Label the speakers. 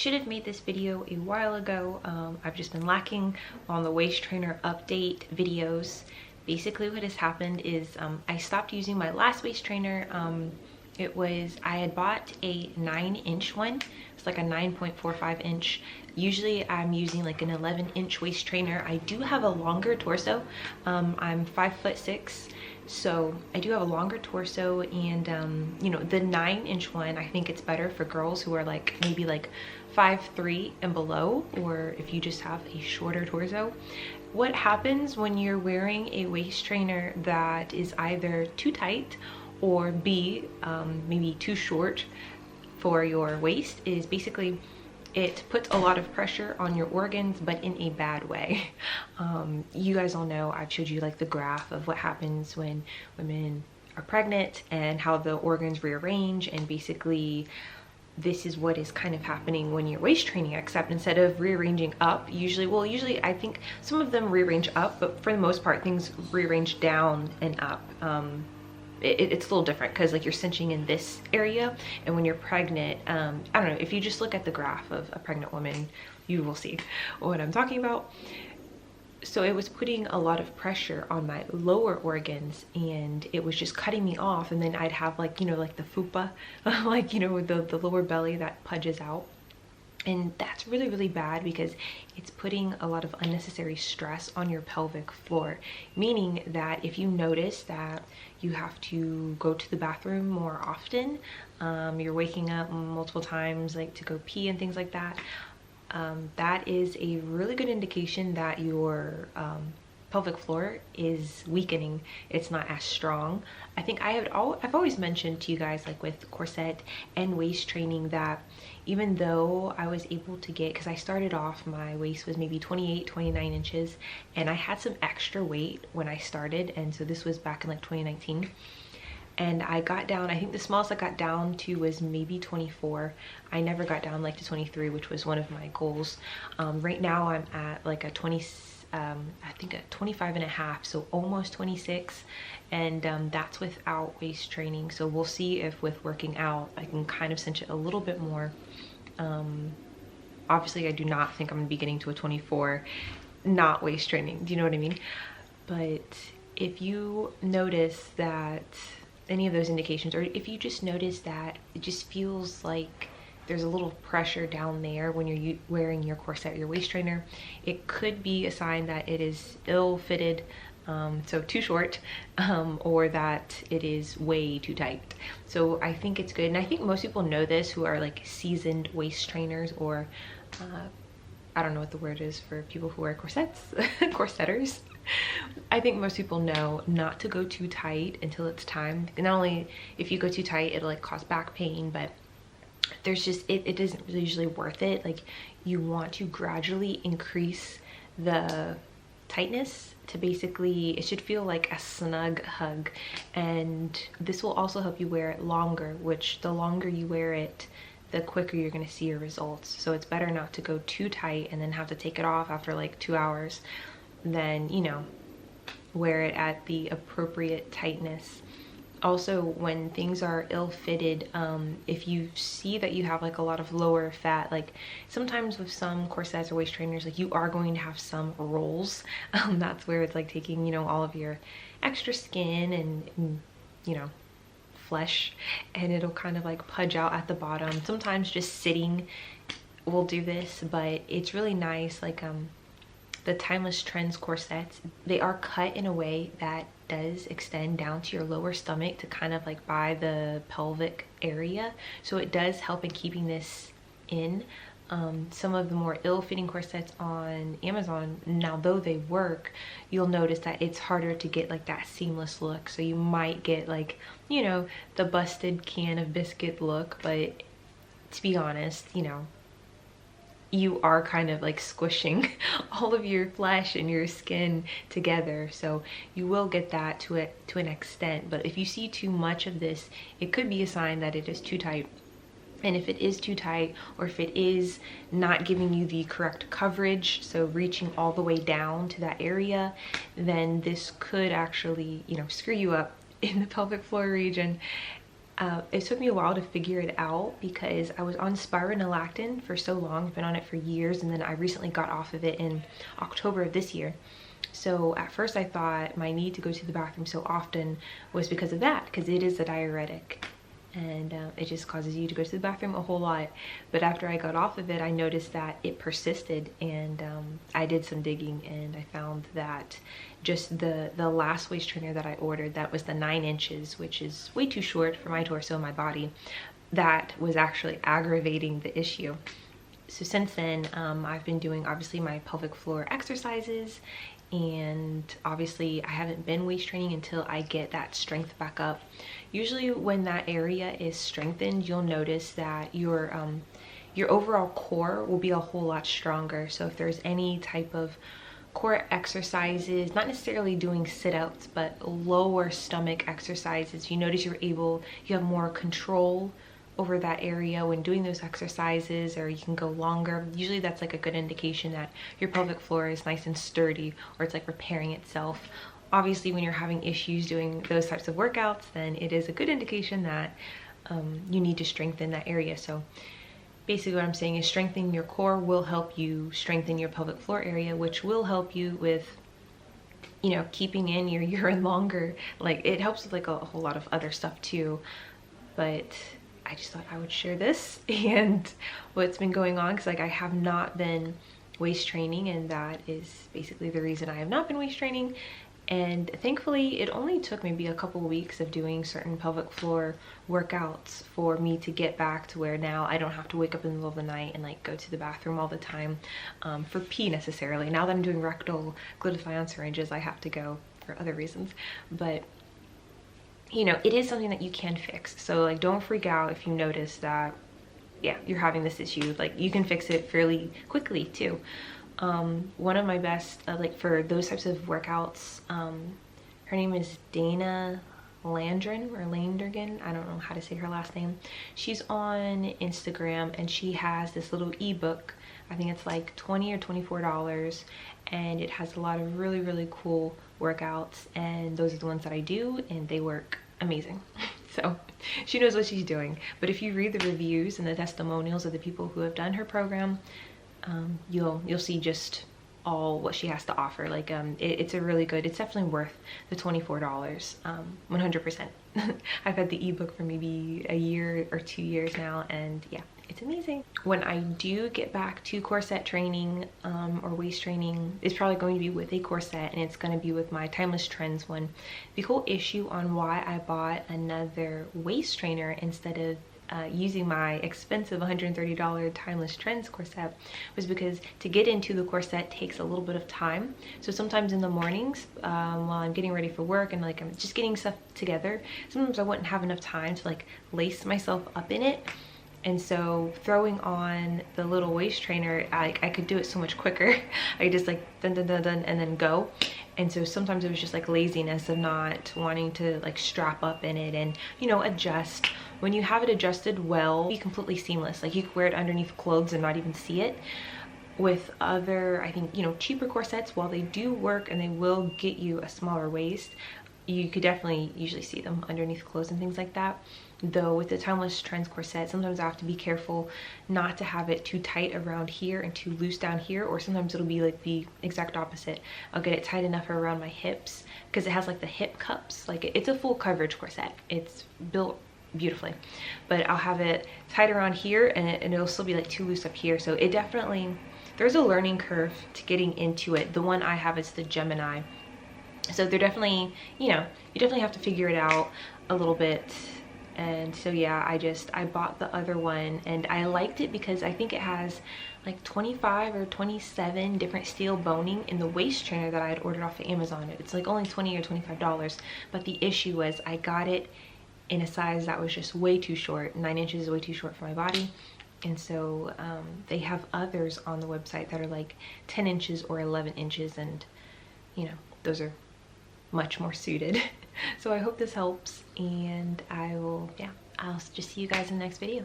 Speaker 1: should have made this video a while ago. I've just been lacking on the waist trainer update videos. Basically what has happened is I stopped using my last waist trainer. I had bought a 9-inch one. It's like a 9.45 inch. Usually I'm using like an 11-inch waist trainer. I do have a longer torso. I'm 5'6", so I do have a longer torso, and you know, the 9-inch one, I think it's better for girls who are like maybe like 5'3" and below, or if you just have a shorter torso. What happens when you're wearing a waist trainer that is either too tight or B, maybe too short for your waist, is basically it puts a lot of pressure on your organs, but in a bad way. You guys all know, I've showed you like the graph of what happens when women are pregnant and how the organs rearrange, and basically this is what is kind of happening when you're waist training, except instead of rearranging up, usually I think some of them rearrange up, but for the most part things rearrange down and up. It's a little different because like you're cinching in this area, and when you're pregnant, I don't know, if you just look at the graph of a pregnant woman, you will see what I'm talking about. So it was putting a lot of pressure on my lower organs, and it was just cutting me off, and then I'd have like, you know, like the fupa, like, you know, the lower belly that pudges out. And that's really, really bad because it's putting a lot of unnecessary stress on your pelvic floor, meaning that if you notice that you have to go to the bathroom more often, you're waking up multiple times like to go pee and things like that, that is a really good indication that your pelvic floor is weakening. It's not as strong. I think I've always mentioned to you guys, like with corset and waist training, that even though I was able to get, because I started off, my waist was maybe 28, 29 inches, and I had some extra weight when I started, and so this was back in like 2019. And I got down, I think the smallest I got down to was maybe 24. I never got down like to 23, which was one of my goals. Right now I'm at like a 20, I think a 25 and a half, so almost 26, and that's without waist training. So we'll see if with working out I can kind of cinch it a little bit more. Obviously I do not think I'm gonna be getting to a 24 not waist training, do you know what I mean? But if you notice that any of those indications, or if you just notice that it just feels like there's a little pressure down there when you're wearing your corset, your waist trainer, it could be a sign that it is ill-fitted, so too short, or that it is way too tight. So I think it's good, and I think most people know this who are like seasoned waist trainers, or I don't know what the word is for people who wear corsets, corsetters. I think most people know not to go too tight until it's time. And not only if you go too tight, it'll like cause back pain, but there's just, it isn't really usually worth it. Like, you want to gradually increase the tightness to basically, it should feel like a snug hug. And this will also help you wear it longer, which the longer you wear it, the quicker you're going to see your results. So it's better not to go too tight and then have to take it off after like 2 hours than, you know, wear it at the appropriate tightness. Also, when things are ill-fitted, if you see that you have like a lot of lower fat, like sometimes with some corsets or waist trainers, like you are going to have some rolls. That's where it's like taking, you know, all of your extra skin and you know, flesh, and it'll kind of like pudge out at the bottom. Sometimes just sitting will do this, but it's really nice. Like the Timeless Trends corsets, they are cut in a way that does extend down to your lower stomach to kind of like by the pelvic area, so it does help in keeping this in. Some of the more ill-fitting corsets on Amazon, now though they work, you'll notice that it's harder to get like that seamless look. So you might get like, you know, the busted can of biscuit look, but to be honest, you know, you are kind of like squishing all of your flesh and your skin together, so you will get that to an extent. But if you see too much of this, it could be a sign that it is too tight. And if it is too tight, or if it is not giving you the correct coverage, so reaching all the way down to that area, then this could actually, you know, screw you up in the pelvic floor region. It took me a while to figure it out because I was on spironolactone for so long. I've been on it for years, and then I recently got off of it in October of this year. So at first I thought my need to go to the bathroom so often was because of that, because it is a diuretic, and it just causes you to go to the bathroom a whole lot. But after I got off of it, I noticed that it persisted, and I did some digging, and I found that just the last waist trainer that I ordered, that was the 9 inches, which is way too short for my torso and my body, that was actually aggravating the issue. So since then, I've been doing obviously my pelvic floor exercises, and obviously I haven't been waist training until I get that strength back up. Usually when that area is strengthened, you'll notice that your overall core will be a whole lot stronger. So if there's any type of core exercises, not necessarily doing sit-ups, but lower stomach exercises, you notice you have more control over that area when doing those exercises, or you can go longer. Usually that's like a good indication that your pelvic floor is nice and sturdy, or it's like repairing itself. Obviously when you're having issues doing those types of workouts, then it is a good indication that you need to strengthen that area. So basically what I'm saying is strengthening your core will help you strengthen your pelvic floor area, which will help you with, you know, keeping in your urine longer. Like, it helps with like a whole lot of other stuff too. But I just thought I would share this and what's been going on, because like I have not been waist training, and that is basically the reason I have not been waist training. And thankfully it only took maybe a couple of weeks of doing certain pelvic floor workouts for me to get back to where now I don't have to wake up in the middle of the night and like go to the bathroom all the time for pee necessarily. Now that I'm doing rectal glutathione syringes, I have to go for other reasons. But you know, it is something that you can fix. So like, don't freak out if you notice that, yeah, you're having this issue. Like, you can fix it fairly quickly too. One of my best, like for those types of workouts, her name is Dana Landren or Landergan. I don't know how to say her last name. She's on Instagram, and she has this little ebook. I think it's like $20 or $24, and it has a lot of really, really cool workouts, and those are the ones that I do, and they work amazing. So she knows what she's doing. But if you read the reviews and the testimonials of the people who have done her program, you'll see just all what she has to offer. Like it's a really good, it's definitely worth the $24, 100%. I've had the ebook for maybe a year or 2 years now, and yeah, it's amazing. When I do get back to corset training or waist training, it's probably going to be with a corset, and it's going to be with my Timeless Trends one. The whole issue on why I bought another waist trainer instead of using my expensive $130 Timeless Trends corset was because to get into the corset takes a little bit of time. So sometimes in the mornings while I'm getting ready for work and like I'm just getting stuff together, sometimes I wouldn't have enough time to like lace myself up in it. And so throwing on the little waist trainer, I could do it so much quicker. I could just like dun dun dun dun and then go. And so sometimes it was just like laziness of not wanting to like strap up in it and, you know, adjust. When you have it adjusted well, it's completely seamless. Like you could wear it underneath clothes and not even see it. With other, I think, you know, cheaper corsets, while they do work and they will get you a smaller waist, you could definitely usually see them underneath clothes and things like that. Though with the Timeless Trends corset, sometimes I have to be careful not to have it too tight around here and too loose down here, or sometimes it'll be like the exact opposite. I'll get it tight enough around my hips because it has like the hip cups. Like it's a full coverage corset. It's built beautifully, but I'll have it tight around here and it'll still be like too loose up here. So it definitely, there's a learning curve to getting into it. The one I have is the Gemini. So they're definitely, you know, you definitely have to figure it out a little bit. And so yeah, I bought the other one, and I liked it because I think it has like 25 or 27 different steel boning in the waist trainer that I had ordered off of Amazon. It's like only $20 or $25, but the issue was I got it in a size that was just way too short. 9 inches is way too short for my body. And so they have others on the website that are like 10 inches or 11 inches, and you know, those are much more suited. So I hope this helps, and I'll just see you guys in the next video.